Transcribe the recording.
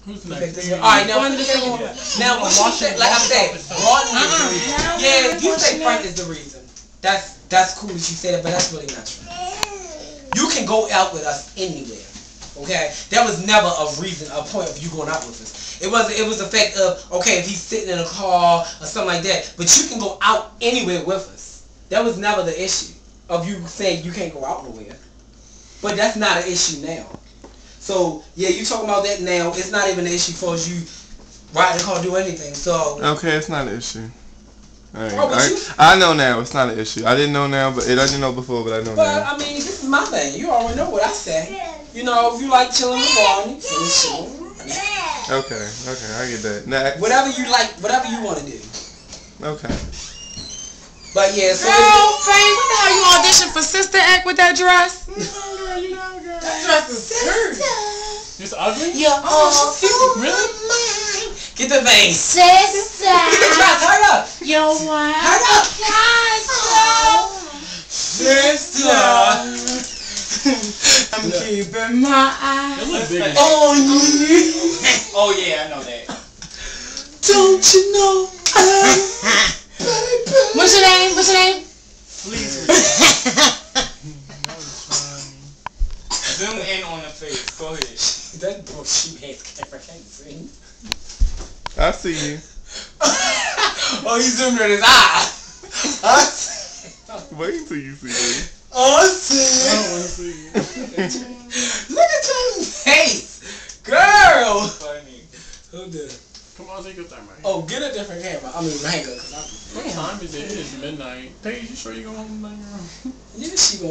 Who's next? Alright, now finish the one. Now, what you said, like I said, Rodney is the reason. Yeah, you say Frank is the reason. That's cool that you say that, but that's really not true. You can go out with us anywhere. Okay? That was never a reason, a point of you going out with us. It was the fact of, okay, if he's sitting in a car or something like that, but you can go out anywhere with us. That was never the issue of you saying you can't go out nowhere. But that's not an issue now. So, yeah, you talking about that now. It's not even an issue for you ride the car, do anything. So okay, it's not an issue. I know now. It's not an issue. I didn't know now, but I didn't know before, but I know now. But, I mean, this is my thing. You already know what I say. You know, if you like chilling with Rodney, Okay, I get that. Next. Whatever you like, whatever you want to do. Okay. But yeah, so girl, Frank, what the hell you auditioned for Sister Act with that dress? That dress is good. It's ugly? You're all Really? Get the vein. Sister. Get the dress, hurry up. You're one. Hurry up. Sister. I'm keeping my eye on you. Oh yeah, I know that. Don't you know What's your name? What's your name? Please. Zoom in on the face. Go ahead. That broke she hands camera can't see. I see you. Oh, he zoomed in his eye. I see. Wait until you see me. I see. I don't want to see you. Look at your face, girl. Funny. Who did? Come on, take your time, right? Oh, get a different camera. I mean, hang up. What time is it? It is midnight. Paige, you sure you go home tonight, girl? Yeah, she going.